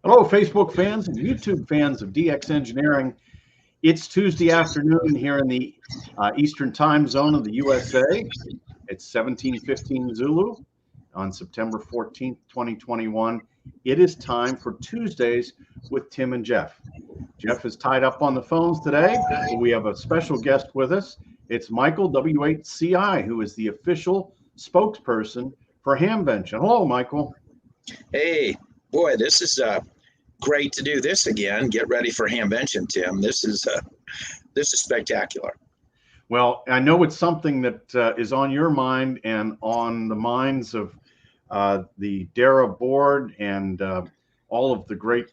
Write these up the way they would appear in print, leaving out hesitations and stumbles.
Hello, Facebook fans and YouTube fans of DX Engineering. It's Tuesday afternoon here in the Eastern time zone of the USA. It's 17:15 Zulu on September 14th, 2021. It is time for Tuesdays with Tim and Jeff. Jeff is tied up on the phones today, but we have a special guest with us. It's Michael, W8CI, who is the official spokesperson for Hamvention. Hello, Michael. Hey, boy, this is great to do this again. Get ready for Hamvention, Tim. This is spectacular. Well, I know it's something that is on your mind and on the minds of the DARA board and all of the great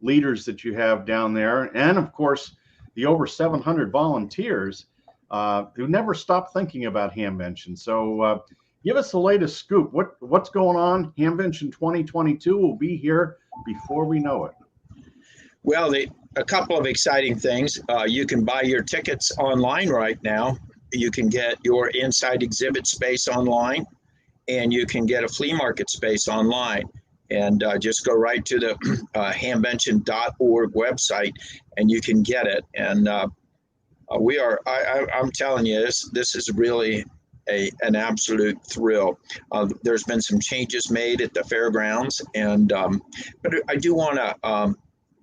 leaders that you have down there, and of course the over 700 volunteers who never stop thinking about Hamvention. So give us the latest scoop. What's going on? Hamvention 2022 will be here before we know it. Well, a couple of exciting things. You can buy your tickets online right now. You can get your inside exhibit space online, and you can get a flea market space online. And just go right to the hamvention.org website, and you can get it. And I'm telling you, this is really an absolute thrill. There's been some changes made at the Fairgrounds, and but I do want to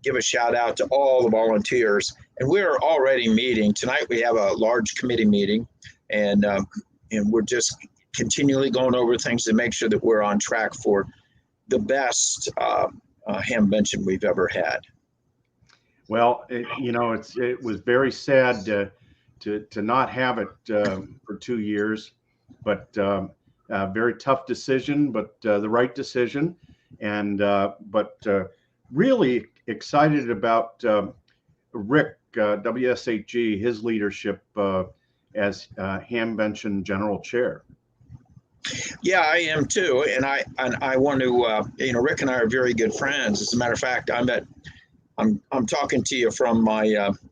give a shout out to all the volunteers. And we're already meeting tonight. We have a large committee meeting, and we're just continually going over things to make sure that we're on track for the best Hamvention we've ever had. Well, it was very sad to not have it for 2 years, but a very tough decision, but the right decision, and but really excited about Rick WSHG, his leadership as Hamvention General Chair. Yeah, I am too, and I want to. Rick and I are very good friends. As a matter of fact, I'm talking to you from my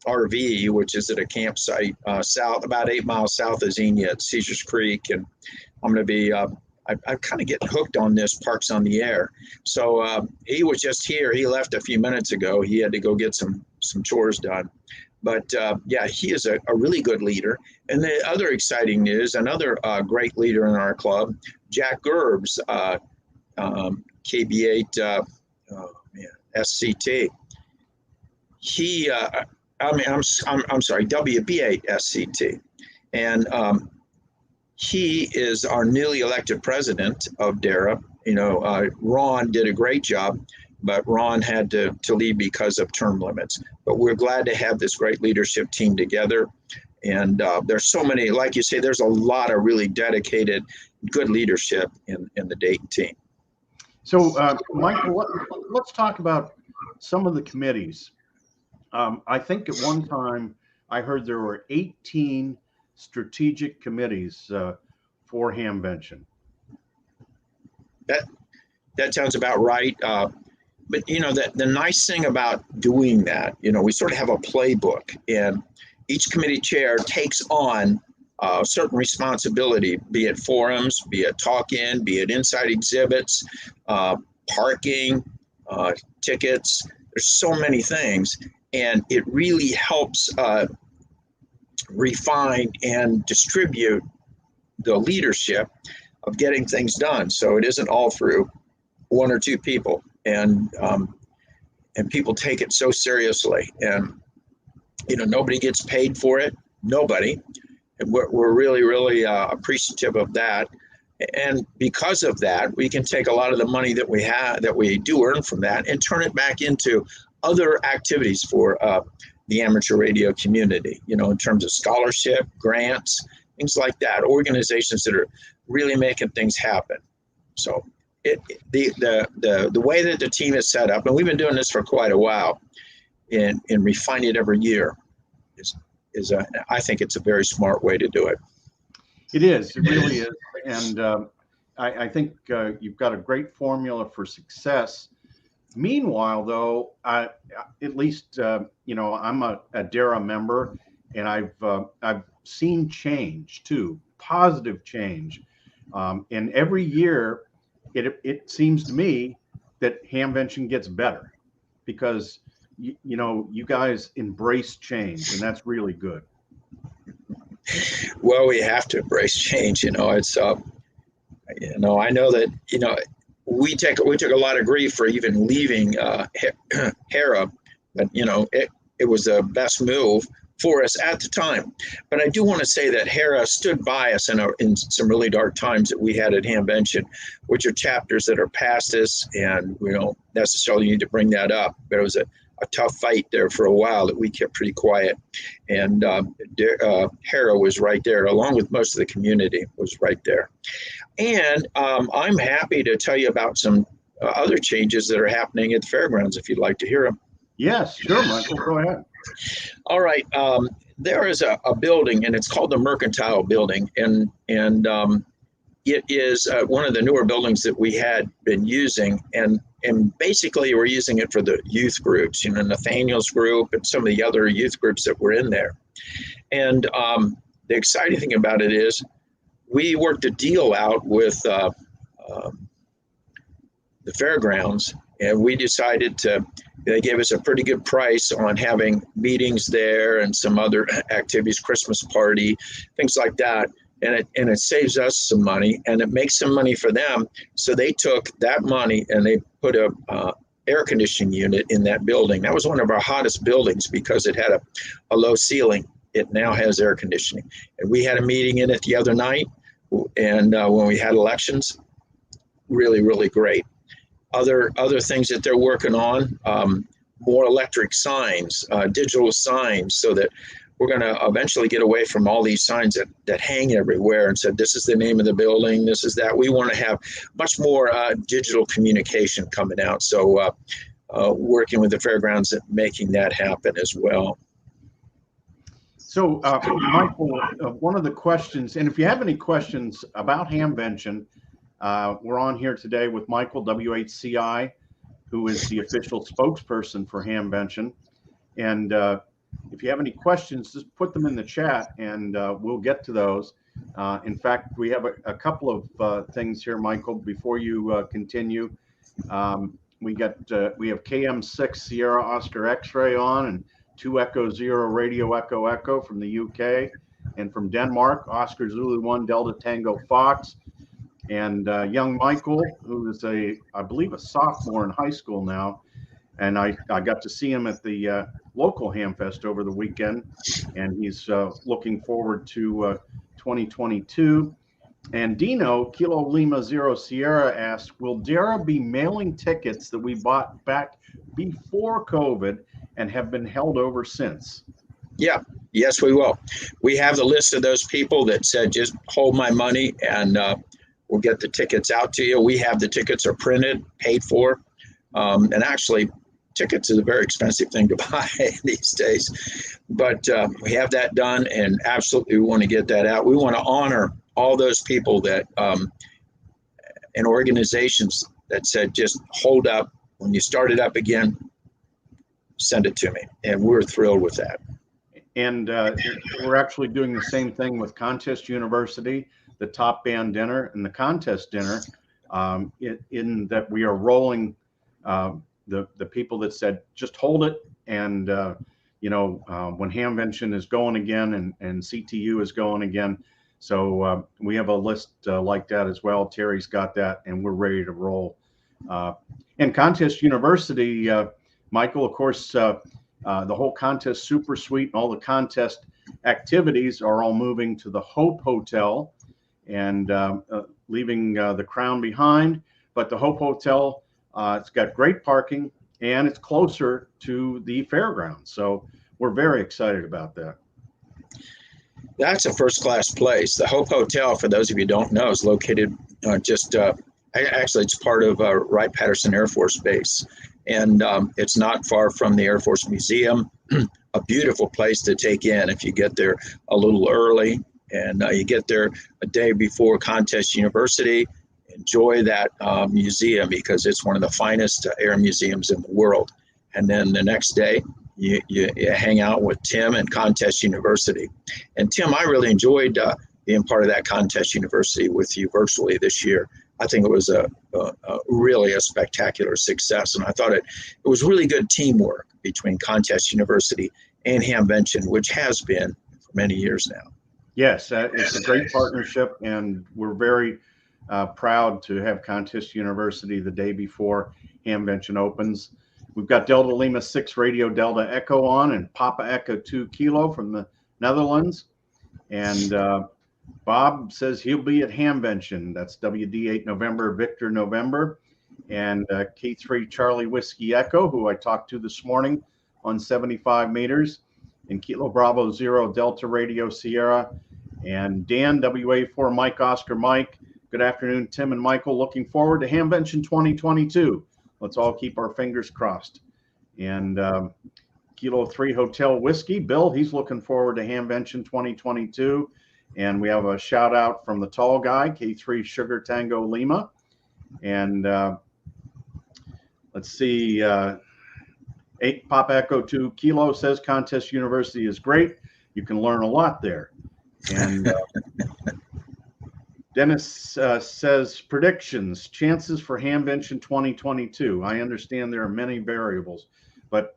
RV, which is at a campsite about 8 miles south of Xenia at Caesars Creek, and I'm going to be. I'm kind of getting hooked on this Parks on the Air. So he was just here. He left a few minutes ago. He had to go get some chores done. But yeah, he is a really good leader. And the other exciting news, another great leader in our club, Jack Gerbs, KB8 SCT. He, I'm sorry, WB8 SCT. And he is our newly elected president of DARA. Ron did a great job, but Ron had to leave because of term limits. But we're glad to have this great leadership team together. And there's so many, like you say, there's a lot of really dedicated, good leadership in the Dayton team. So, Michael, let's talk about some of the committees. I think at one time I heard there were 18 strategic committees for Hamvention. That sounds about right. But the nice thing about doing that, we sort of have a playbook, and each committee chair takes on a certain responsibility, be it forums, be it talk-in, be it inside exhibits, parking, tickets. There's so many things, and it really helps refine and distribute the leadership of getting things done. So it isn't all through one or two people, and people take it so seriously, and nobody gets paid for it, nobody, and we're really, really appreciative of that. And because of that, we can take a lot of the money that we do earn from that and turn it back into other activities for the amateur radio community, in terms of scholarship, grants, things like that, organizations that are really making things happen. So the way that the team is set up, and we've been doing this for quite a while, and refine it every year, I think it's a very smart way to do it. It is. It really is. And I think you've got a great formula for success. Meanwhile, though, at least I'm a DARA member, and I've seen change too, positive change, and every year it seems to me that Hamvention gets better. because you guys embrace change, and that's really good. Well, we have to embrace change. It's I know that we took a lot of grief for even leaving Hera, but it was the best move for us at the time. But I do want to say that Hera stood by us in some really dark times that we had at Hamvention, which are chapters that are past us, and we don't necessarily need to bring that up. But it was a tough fight there for a while that we kept pretty quiet. And Hera was right there, along with most of the community was right there. And I'm happy to tell you about some other changes that are happening at the Fairgrounds, if you'd like to hear them. Yes, sure, Michael, go ahead. All right. There is a building, and it's called the Mercantile Building, and it is one of the newer buildings that we had been using, and basically we're using it for the youth groups, Nathaniel's group and some of the other youth groups that were in there. And the exciting thing about it is we worked a deal out with the Fairgrounds, and we decided they gave us a pretty good price on having meetings there and some other activities, Christmas party, things like that. And it saves us some money, and it makes some money for them. So they took that money and they put a air conditioning unit in that building. That was one of our hottest buildings because it had a low ceiling. It now has air conditioning. And we had a meeting in it the other night, and when we had elections, really, really great. Other things that they're working on, more electric signs, digital signs, so that we're going to eventually get away from all these signs that hang everywhere and said, this is the name of the building, this is that. We want to have much more digital communication coming out. So working with the Fairgrounds and making that happen as well. So Michael, one of the questions, and if you have any questions about Hamvention, we're on here today with Michael, W8CI, who is the official spokesperson for Hamvention. And if you have any questions, just put them in the chat and we'll get to those. In fact, we have a couple of things here, Michael, before you continue. We have KM6 Sierra Oscar X-ray on, and 2 Echo Zero Radio Echo Echo from the UK, and from Denmark, Oscar Zulu 1 Delta Tango Fox. And young Michael, who is I believe a sophomore in high school now, and I got to see him at the local Hamfest over the weekend, and he's looking forward to 2022. And Dino, Kilo Lima Zero Sierra asked, will Dara be mailing tickets that we bought back before COVID and have been held over since? Yeah, yes, we will. We have the list of those people that said, just hold my money and we'll get the tickets out to you. We have the tickets are printed, paid for. And actually, tickets is a very expensive thing to buy these days. But we have that done, and absolutely we want to get that out. We want to honor all those people that and organizations that said, just hold up. When you start it up again, send it to me. And we're thrilled with that. And we're actually doing the same thing with Contest University, the Top Band Dinner and the Contest Dinner, in that we are rolling the people that said, just hold it. And, when Hamvention is going again and CTU is going again. So we have a list like that as well. Terry's got that, and we're ready to roll. And Contest University, Michael, of course, the whole contest super suite and all the contest activities are all moving to the Hope Hotel and leaving the Crown behind. But the Hope Hotel, it's got great parking and it's closer to the Fairgrounds. So we're very excited about that. That's a first-class place. The Hope Hotel, for those of you who don't know, is located actually it's part of Wright-Patterson Air Force Base. And it's not far from the Air Force Museum. A beautiful place to take in if you get there a little early, and you get there a day before Contest University. Enjoy that museum because it's one of the finest air museums in the world. And then the next day, you hang out with Tim and Contest University. And Tim, I really enjoyed being part of that Contest University with you virtually this year. I think it was a really a spectacular success. And I thought it was really good teamwork between Contest University and Hamvention, which has been for many years now. Yes, it's a great partnership, and we're very proud to have Contest University the day before Hamvention opens. We've got Delta Lima 6 Radio Delta Echo on, and Papa Echo 2 Kilo from the Netherlands. And Bob says he'll be at Hamvention. That's WD8 November, Victor November. And K3 Charlie Whiskey Echo, who I talked to this morning on 75 meters. And Kilo Bravo 0 Delta Radio Sierra. And Dan, WA4 Mike Oscar Mike. Good afternoon, Tim and Michael. Looking forward to Hamvention 2022. Let's all keep our fingers crossed. And Kilo 3 Hotel Whiskey, Bill, he's looking forward to Hamvention 2022. And we have a shout out from the tall guy, K3 Sugar Tango Lima. And let's see, 8 Papa Echo 2 Kilo says Contest University is great. You can learn a lot there. And Dennis says predictions, chances for Hamvention 2022. I understand there are many variables, but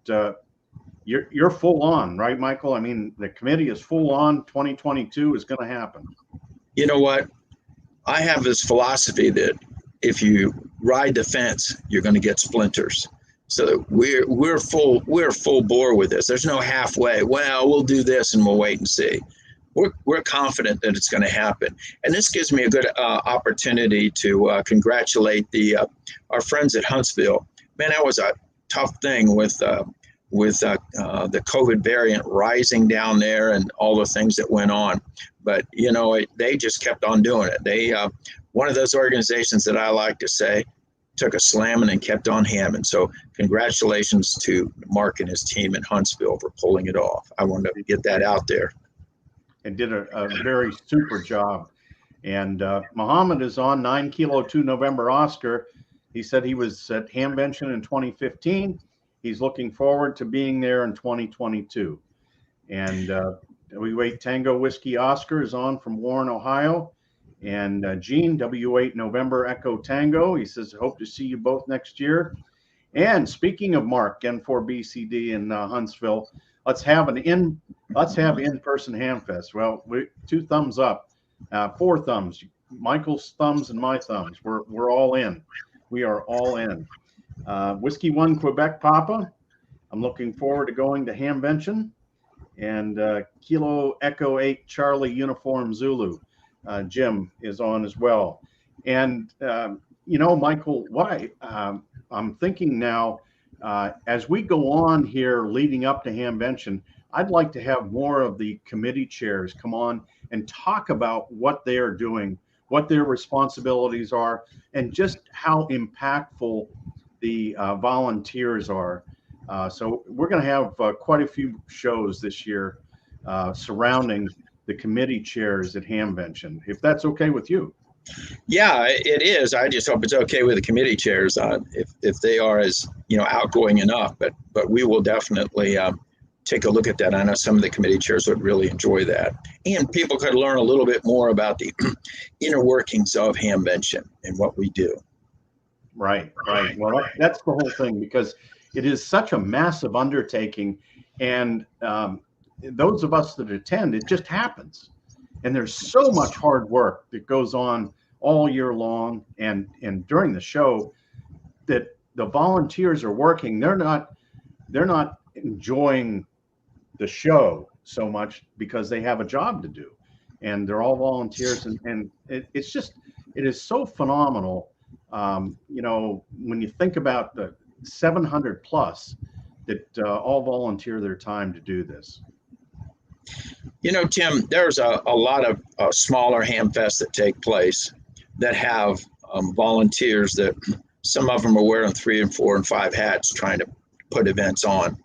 you're full on, right, Michael? I mean, the committee is full on. 2022 is going to happen. You know what? I have this philosophy that if you ride the fence, you're going to get splinters. So we're full bore with this. There's no halfway. Well, we'll do this and we'll wait and see. We're confident that it's going to happen, and this gives me a good opportunity to congratulate our friends at Huntsville. Man, that was a tough thing with the COVID variant rising down there and all the things that went on. But they just kept on doing it. They one of those organizations that I like to say took a slamming and kept on hamming. So congratulations to Mark and his team in Huntsville for pulling it off. I wanted to get that out there. And did a very super job. And Muhammad is on 9 Kilo 2 November Oscar. He said he was at Hamvention in 2015. He's looking forward to being there in 2022. And W8 Tango Whiskey Oscar is on from Warren, Ohio. And Gene, W8 November Echo Tango. He says, hope to see you both next year. And speaking of Mark, N4BCD in Huntsville, let's have in-person Hamfest. Well, 2 thumbs up, 4 thumbs, Michael's thumbs and my thumbs. We're all in. We are all in. Whiskey 1 Quebec Papa. I'm looking forward to going to Hamvention. And Kilo Echo 8 Charlie Uniform Zulu. Jim is on as well. And Michael, what I'm thinking now, as we go on here leading up to Hamvention, I'd like to have more of the committee chairs come on and talk about what they are doing, what their responsibilities are, and just how impactful the volunteers are. So we're going to have quite a few shows this year surrounding the committee chairs at Hamvention, if that's okay with you. Yeah, it is. I just hope it's okay with the committee chairs if they are as outgoing enough. But we will definitely take a look at that. I know some of the committee chairs would really enjoy that, and people could learn a little bit more about the inner workings of Hamvention and what we do. Right. Well, that's the whole thing, because it is such a massive undertaking, and those of us that attend, it just happens. And there's so much hard work that goes on all year long and during the show that the volunteers are working. They're not enjoying the show so much because they have a job to do, and they're all volunteers. And it is so phenomenal. When you think about the 700 plus that all volunteer their time to do this. Tim, there's a lot of smaller hamfests that take place that have volunteers that some of them are wearing 3 and 4 and 5 hats trying to put events on.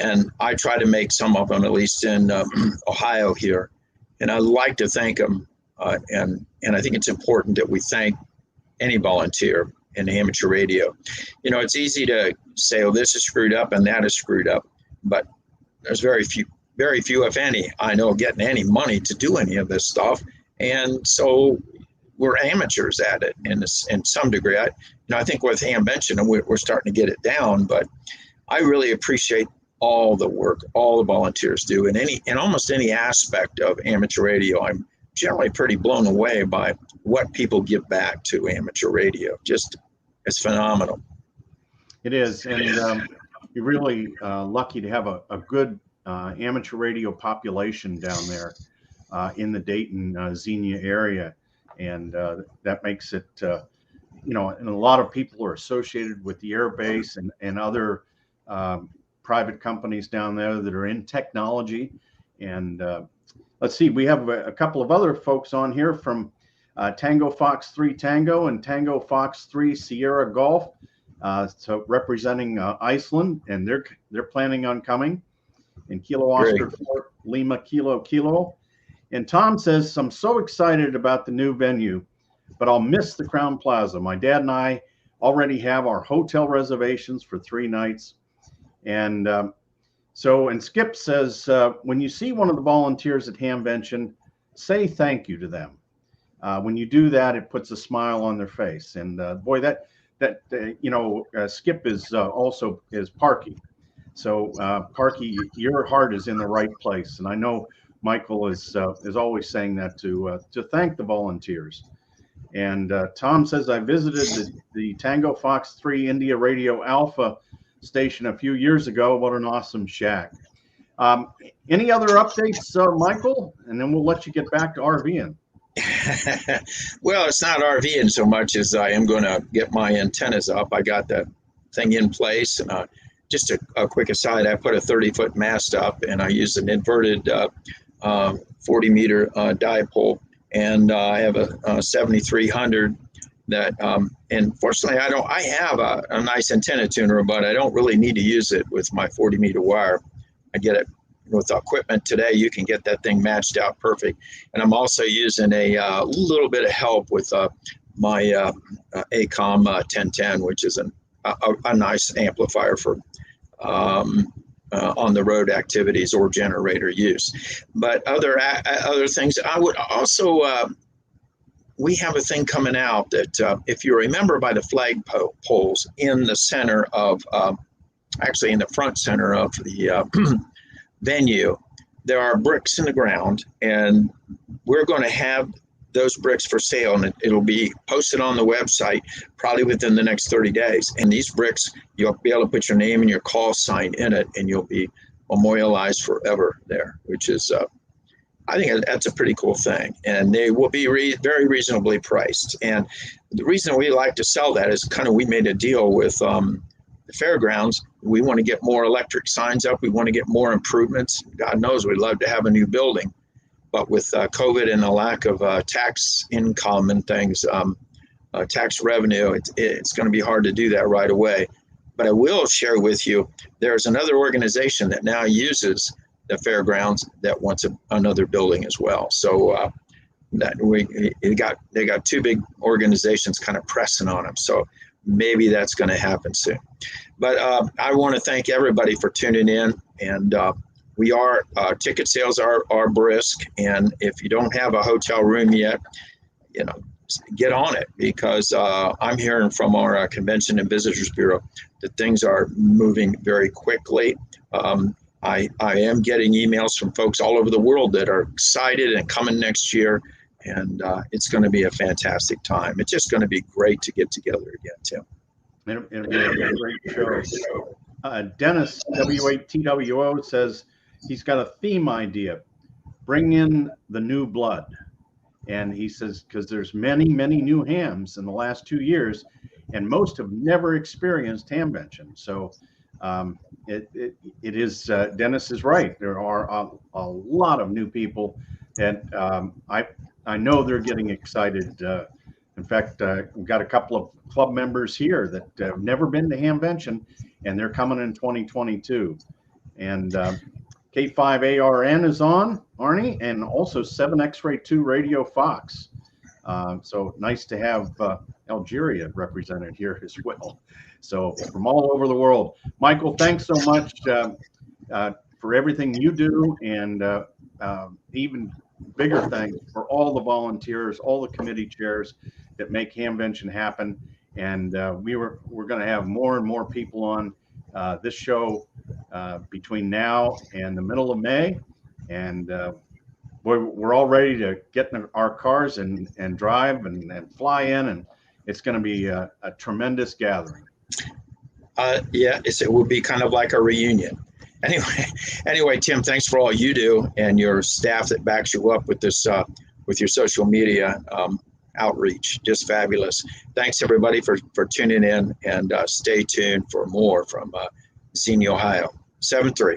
And I try to make some of them, at least in Ohio here. And I like to thank them. And I think it's important that we thank any volunteer in amateur radio. It's easy to say, oh, this is screwed up and that is screwed up. But there's very few, if any, I know getting any money to do any of this stuff. And so we're amateurs at it in some degree. I think with Hamvention, we're starting to get it down, but I really appreciate all the work all the volunteers do in almost any aspect of amateur radio. I'm generally pretty blown away by what people give back to amateur radio. Just, it's phenomenal. It is, and you're really lucky to have a good amateur radio population down there in the Dayton, Xenia area, and that makes it, and a lot of people are associated with the Air Base and other private companies down there that are in technology. And let's see, we have a couple of other folks on here from Tango Fox 3 Tango and Tango Fox 3 Sierra Golf, so representing Iceland, and they're planning on coming. And Kilo Oscar 4 Lima Kilo Kilo. And Tom says, I'm so excited about the new venue, but I'll miss the Crown Plaza. My dad and I already have our hotel reservations for 3 nights. And and Skip says, when you see one of the volunteers at Hamvention, say thank you to them. When you do that, it puts a smile on their face. And boy, Skip is also Parky. So Parky, your heart is in the right place. And I know Michael is always saying that to thank the volunteers. And Tom says, I visited the Tango Fox 3 India Radio Alpha station a few years ago. What an awesome shack. Any other updates, Michael? And then we'll let you get back to RVing. Well, it's not RVing so much as I am going to get my antennas up. I got that thing in place. And just a quick aside, I put a 30-foot mast up, and I used an inverted 40-meter dipole. And I have a 7300 that, and fortunately, I have a nice antenna tuner, but I don't really need to use it with my 40-meter wire. I get it with equipment today. You can get that thing matched out perfect. And I'm also using a little bit of help with my ACOM 1010, which is a nice amplifier for on the road activities or generator use. But other things, I would also, we have a thing coming out that if you remember by the flag poles in the center of, actually in the front center of the venue, there are bricks in the ground, and we're going to have those bricks for sale, and it'll be posted on the website probably within the next 30 days. And these bricks, you'll be able to put your name and your call sign in it, and you'll be memorialized forever there, which is, I think that's a pretty cool thing. And they will be very reasonably priced. And the reason we like to sell that is kind of, we made a deal with the Fairgrounds. We want to get more electric signs up. We want to get more improvements. God knows we'd love to have a new building. But with COVID and the lack of tax income and things, tax revenue, it's going to be hard to do that right away. But I will share with you, there's another organization that now uses the Fairgrounds that wants another building as well. So they got 2 big organizations kind of pressing on them. So maybe that's going to happen soon. But I want to thank everybody for tuning in, and we are, ticket sales are brisk, and if you don't have a hotel room yet, get on it, because I'm hearing from our Convention and Visitors Bureau that things are moving very quickly. I am getting emails from folks all over the world that are excited and coming next year, and it's going to be a fantastic time. It's just going to be great to get together again, Tim. It'll be a great show. Dennis, W8TWO, says he's got a theme idea. Bring in the new blood. And he says, because there's many, many new hams in the last 2 years, and most have never experienced Hamvention. So it is, Dennis is right. There are a lot of new people, and I know they're getting excited. In fact, we've got a couple of club members here that have never been to Hamvention, and they're coming in 2022. And K5ARN is on, Arnie, and also 7 X-Ray 2 Radio Fox. So nice to have Algeria represented here as well. So from all over the world. Michael, thanks so much for everything you do, and even bigger thanks for all the volunteers, all the committee chairs that make Hamvention happen. And we're going to have more and more people on this show between now and the middle of May. And we're all ready to get in our cars and drive and fly in. And it's going to be a tremendous gathering. Yeah, it will be kind of like a reunion. Anyway, Tim, thanks for all you do and your staff that backs you up with this, with your social media outreach. Just fabulous. Thanks everybody for tuning in, and stay tuned for more from Xenia, Ohio. 7-3.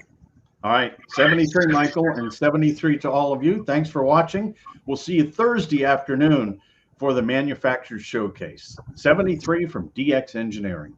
All right, 73, Michael, and 73 to all of you. Thanks for watching. We'll see you Thursday afternoon for the Manufacturers Showcase. 73 from DX Engineering.